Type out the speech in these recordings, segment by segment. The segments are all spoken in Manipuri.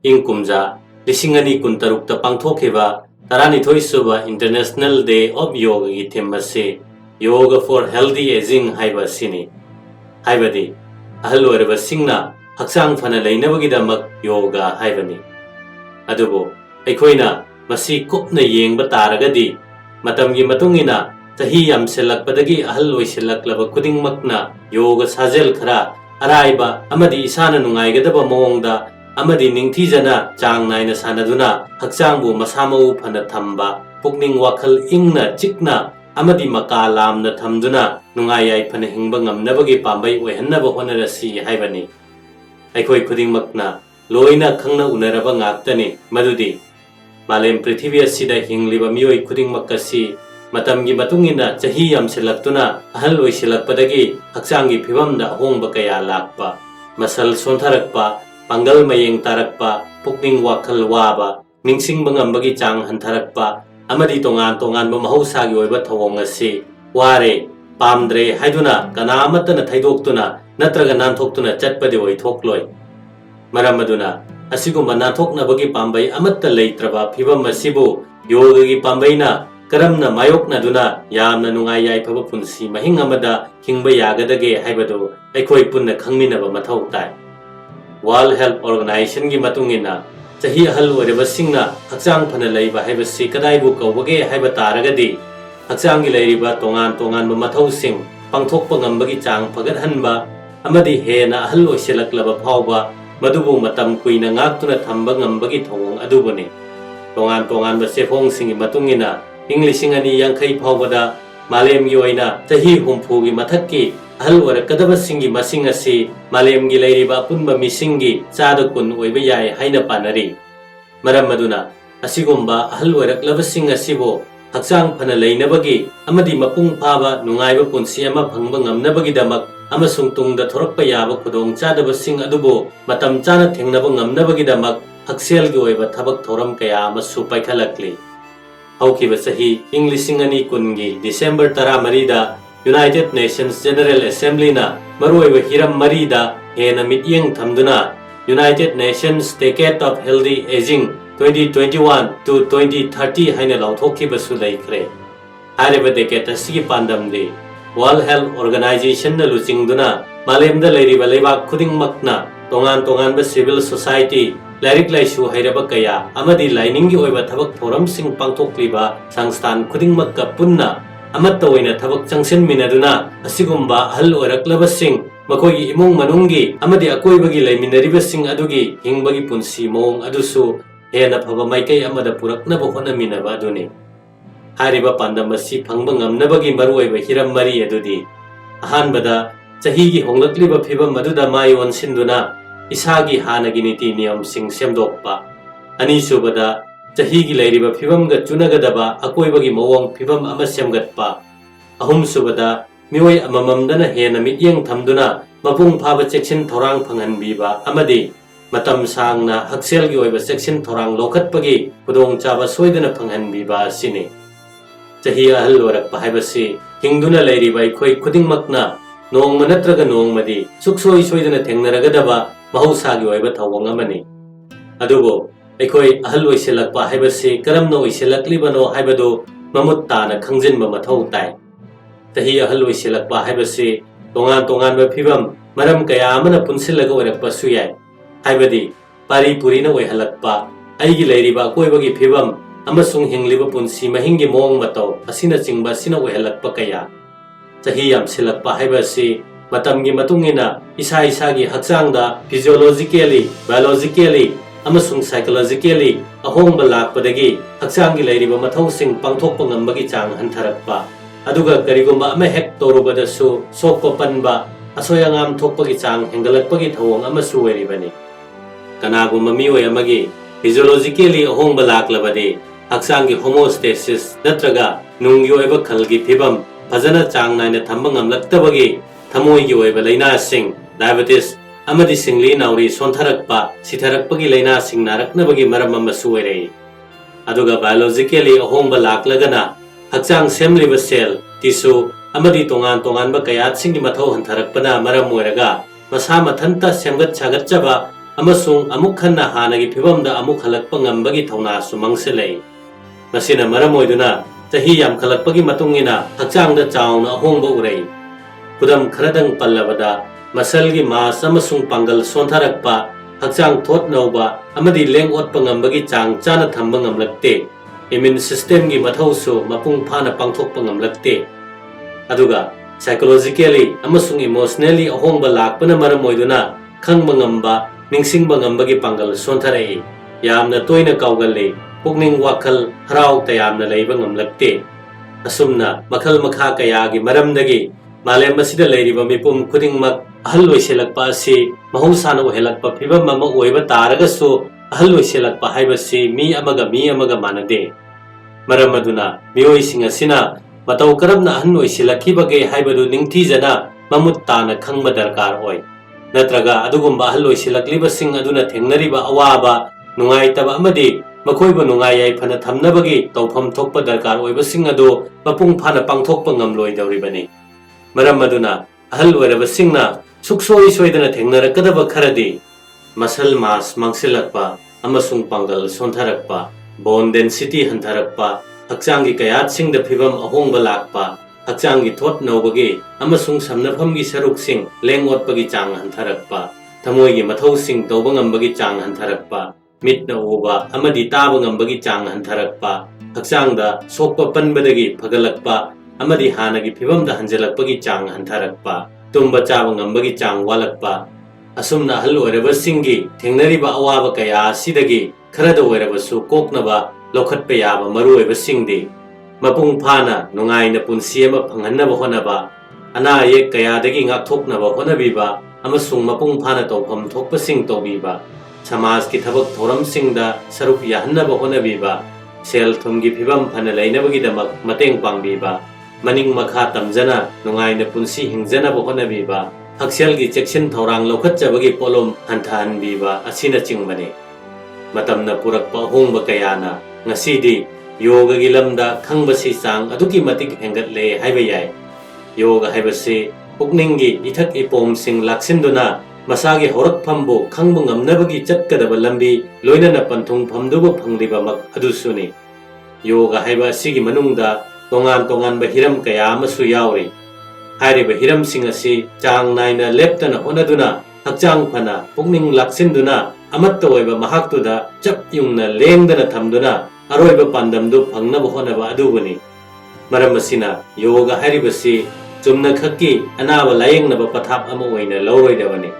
ing kumja lisingani kuntarukta pangthokhiba taranithoi suba International Day of Yoga gi theme ase Yoga for Healthy Aging haiba sini haibadi ahal oiraba singna haksang phana leinabagi yoga haibani adubo aikoina masi kupna yengba taragadi matamgi matungina tahi yam selakpadagi ahal oiselaklaba kudingmakna yoga sajel khara araiba amadi isana nungaigadaba mawongda amadi ningthijana chang naina sanaduna hakchangbu masamau phana thamba pukning wakhal ingna chikna amadi makalamna thamduna nungayai phana hingba ngamnabagi pambai oihannaba honarasi haibani aikoi kudingmakna loina khangna unaraba ngaktani madudi malem prithivya sida hingliba mioi kudingmakasi matamgi matungina chahi yam selaktuna ahal oisilakpadagi hakchanggi phibamda hongba kaya lakpa masal sontharakpa panggal mayeng tarakpa pukning wakhal waba ningsing bangambagi chang hantharakpa amadi tongan tonganba mahausagi oiba thawong asi ware pamdre haiduna kanamatana thaidoktuna natraga nanthokhtuna chatpadi oithokloi maram aduna asigumba nanthoknabagi pambai amatta leitraba phibam asibu yogagi pambaina karamna mayokna duna yamna nungai yai phaba punsi mahing amada hingba yagadage haibadu aikoi punna khangminaba mathau tai World Health Organization gi matungina chahi ahal oireba singna hakchang phana leiba haibasi kadaibu kaubage haiba taragadi hakchang gi leiriba tongan tongan ba mathau sing pangthokpa ngambagi chang phagat hanba amadi hena ahal oiselaklaba phawba madubu matam kuina ngaktuna thamba ngambagi thawong adubani tongan tongan ba sefong singi matungina Englishing ani yankai phawbada malem gi oina chahi humpu gi mathakki ahal oirakadaba singi masing asi malem gi leiriba punba misingi chada kun oiba yai haina panari maram maduna asigumba ahal oiraklaba sing asibo hakchang phana leinabagi amadi mapung phaba nungaiba punsi ama phangba ngamnabagi damak amasung tungda thorakpa yaba khudong chadaba sing adubo matam chana thengnaba ngamnabagi damak haksel gi oiba thabak thoram kaya amasu paikhalakli haukiba sahi Englishing ani kungi December 13 da United Nations General Assembly na maruiba hiram marida hena mityeng thamduna United Nations Decade of Healthy Aging 2021 to 2030 haina lauthokhiba su laikre hariba decade asigi pandamde World Health Organization na luchingduna malemda leiriba leibak khudingmakna tongan tongan ba civil society Larik laisu hairaba kaya amadi lainingi oiba thabak thoram sing pangthokliba sangstan khudingmakka punna amatta oina thabak changsin minaduna asigumba ahal oiraklaba sing makogi imung manunggi amadi akoibagi laiminariba sing adugi hingbagi punsi mong adusu hena phaba maikai amada puraknaba honaminaba aduni hariba pandamasi phangba ngamnabagi maruoiba hiram mari adudi ahanbada chahigi honglakliba phibam aduda mai onsinduna isagi hanagi niti niyam sing semdokpa ani subada chahigi leiriba phibamga chunagadaba akoibagi mawang phibam ama semgatpa ahum subada mioi amamamdana hena mityeng thamduna mapung phaba cheksin thorang phanghanbiba amadi matam sangna hakselgi oiba cheksin thorang lokhatpagi khudong chaba soidana phanghanbiba sini chahi ahal orakpa haibasi hingduna leiriba ikhoi khudingmakna nongma natraga nongmadi suksoi soidana thengnaragadaba mahusagi oiba thawong amani adubo aikoi ahal oiselakpa haibasi karamna oiselaklibano haibadu mamut tana khangjinba mathau tai tahi ahal oiselakpa haibasi tongan tongan ba phibam maram kaya amana punsilaga oirakpa suyai haibadi pari purina oihalakpa aigi leiriba koibagi phibam amasung hingliba punsi mahingi mong matau asina chingba sina oihalakpa kaya tahi yam silakpa haibasi matamgi matungina isa isagi hakchangda physiologically biologically amasung psychologically ahongba lakpadagi hakchanggi leiriba mathau sing pangthokpa ngambagi chang hantharakpa aduga karigumba ama hek torubadasu sokpa panba asoyangam thokpagi chang hengalakpagi thawong amasu oiribani kanagumba mioi amagi physiologically ahongba laklabadi hakchanggi homeostasis natraga nunggi oiba khalgi phibam fajana chang naina thamba ngamlaktabagi Thamoigi oiba laina sing diabetes amadi singli nauri sontharakpa sitharakpagi laina sing naraknabagi maram amasu oirei aduga biologically ahongba laklagana hakchang semliba cell tissue amadi tongan tongan ba kayat singi mathau hantharakpana maram oiraga masa mathanta semgat chagatchaba amasung amuk khanna hanagi phibamda amuk halakpa ngambagi thawna su mangselai masina maram oiduna chahi yam khalakpagi matungina hakchangda chawna ahongba urei kudam kharadang pallabada masalgi mas amasung pangal sontharakpa hakchang thot nauba amadi leng otpa ngambagi chang chana thamba ngamlakte immune system gi mathausu mapung phana pangthokpa ngamlakte aduga psychologically amasung emotionally ahongba lakpana maram oiduna khangba ngamba ningsingba ngambagi pangal sontharai yamna toina kawgalle pukning wakhal harau tayamna leiba ngamlakte asumna makhal makha kayagi maramdagi malem asida leiriba mipum khudingmak ahal loiselakpa asi mahusana ohelakpa phibam ama oiba taragasu ahal loiselakpa haibasi mi amaga manade maram aduna mioising asina matau karabna ahan oiselakibage haibadu ningthijana mamut tana khangba darkar oi natraga adugumba ahal oiselakliba aduna thengnariba awaba nungaitaba amadi makoiba nungai phana thamnabagi tawpham thokpa darkar oiba adu mapung phana pangthokpa ngamloi dauribani maram aduna ahal oiraba suksoi soidana thengnarakadaba kharadi muscle mass mangsilakpa amasung pangal sontharakpa bone density hantharakpa hakchangi kayat singda phibam ahongba lakpa hakchangi thot naubagi amasung samnafamgi saruksing lengotpagi chang hantharakpa thamoigi mathosing tawba ngambagi chang hantharakpa mitna uba amadi taba ngambagi chang hantharakpa hakchangda sokpa panbadagi phagalakpa amadi hanagi phibamda hanjalakpagi chang hantharakpa tumba chaba ngambagi chang walakpa asumna ahal oirabasingi thengnariba awaba kaya asidagi kharada oirabasu koknaba lokhatpa yaba maru oibasingdi mapung phana nungaina punsi ama phanghannaba honaba ana ayek kayadagi ngakthoknaba honabiba amasung mapung phana tawpham thokpasing tawbiba samajki thabak thoramsingda saruk yahannaba honabiba sel thumgi phibam phana lainabagidamak mateng pangbiba maning makha tamjana nungaina punsi hingjanaba honabiba hakselgi chekshin thorang lokhatjabagi polom hanthanbiba asina chingbani matamna purakpa ahongba kayana ngasidi yoga gi lamda khangbasi chang aduki matik hengatle haiba yai yoga haibasi pukninggi ithak ipom sing laksinduna masagi horakphambu khangbu ngamnabagi chatkadaba lambi loinana panthung phamduba phanglibamak adusuni yoga haiba sigi manungda tongan ba hiram kaya amasu yauri hairiba hiram sing asi chang naina leptana honaduna hakchang phana pukning laksinduna amatta oiba mahaktuda chap yungna lengdana thamduna aroiba pandamdu phangnaba honaba adubuni maram asina yoga hairibasi chumna khakki anaba layengnaba pathap ama oina loroidabani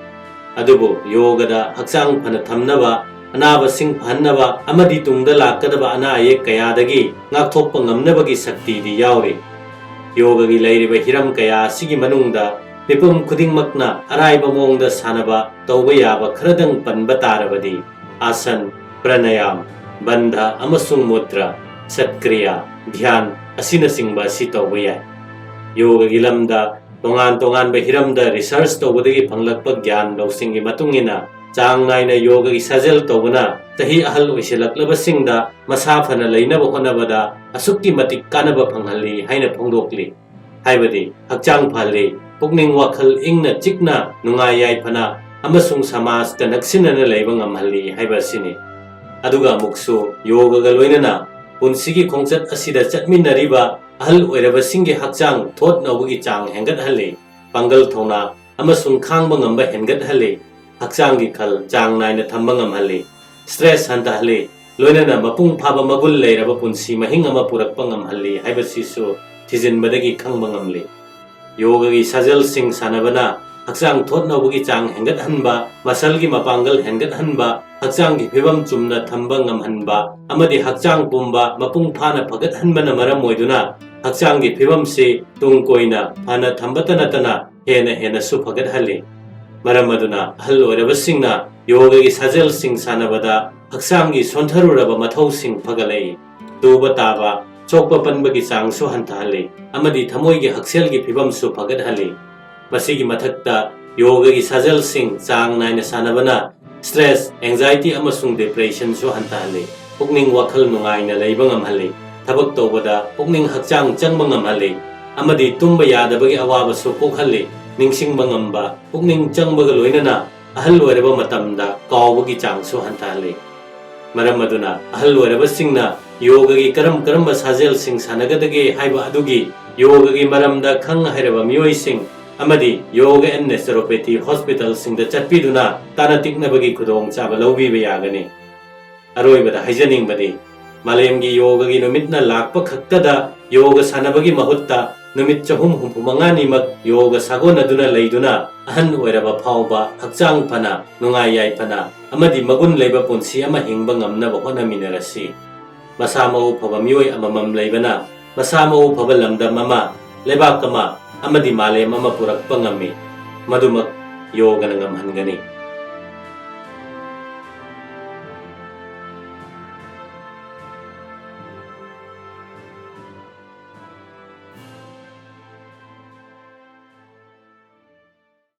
adubu yoga da hakchang phana thamnaba anaba sing phannaba amadi tungda lakadaba ana ayek kayadagi ngakthokpa ngamnabagi sakti di yauri yoga gi leiriba hiram kaya sigi manungda mipum khudingmakna araiba mongda sanaba tawba yaba kharadang panba tarabadi asan pranayam bandha amasung mudra satkriya dhyan asina singba si tawba yai yoga gi lamda tongan ba hiramda research tawbadagi phanglakpa gyan lawsinggi matungina chang naina yoga gi sajal tawbana tahi ahal oiselaklabasingda masa phana leinaba honabada asukki matik kanaba phanghalli haina phongdokli haibadi hakchang phali pukning wakhal ingna chikna nungai yai phana amasung samaj da naksinana leiba ngamhalli haibasini aduga muksu yoga ga loinana punsigi khongchat asida chatminariba ahal oirabasinggi hakchang thot nawgi chang hengat halli pangal thona amasung khangba ngamba hengat halli hakchanggi khal chang naina thamba ngamhalli stress hanta halli loinana mapung phaba magul leiraba punsi mahing ama purakpa ngamhalli haibasisu thijinbadagi khangba ngamli yoga gi sajal sing sanabana hakchang thot nawgi chang hengat hanba masalgi mapangal hengat hanba hakchanggi phibam chumna thamba ngamhanba amadi hakchang pumba mapung phana phagat hanbana maram oiduna hakchanggi phibam se tungkoina phana thambatana tana hena su phagat halli maram aduna hal oirabasingna yoga gi sajal sing sanabada hakchanggi sontharuraba mathau sing phagalei tuba taba chokpa panbagi chang su hantahali amadi thamoigi hakselgi phibam su phagat hali masigi mathakta yoga gi sajal sing chang naina sanabana stress anxiety amasung depression su hantahali pukning wakhal nungaina leiba ngamhali thabak tawbada pukning hakchang changba ngamhali amadi tumba yadabagi awaba su kokhali ningsingba ngamba pukning changbaga loinana ahal oiraba matamda kaubagi changsu hantahali. Maram aduna ahal oirabasingna yoga gi karamba sajel sing sanagadage haiba adugi yoga gi maramda khang hairaba miyoi amadi yoga and naturopathy hospital sing da chatpiduna tana tiknabagi khudong chaba lawbiba yagani. Aroibada haijaning badi malemgi yoga gi numitna lakpa khaktada yoga sanabagi mahutta numit chahum humpumangani mak yoga sagonaduna leiduna ahan oiraba phauba hakchang phana nungai yai phana amadi magun leiba punsi ama hingba ngamnaba honaminarasi. Masa mau phaba miyoi amamam leibana masa mau phaba lamdam ama lebak ama amadi malem ama purakpa ngami madumak yoga na ngamhangani.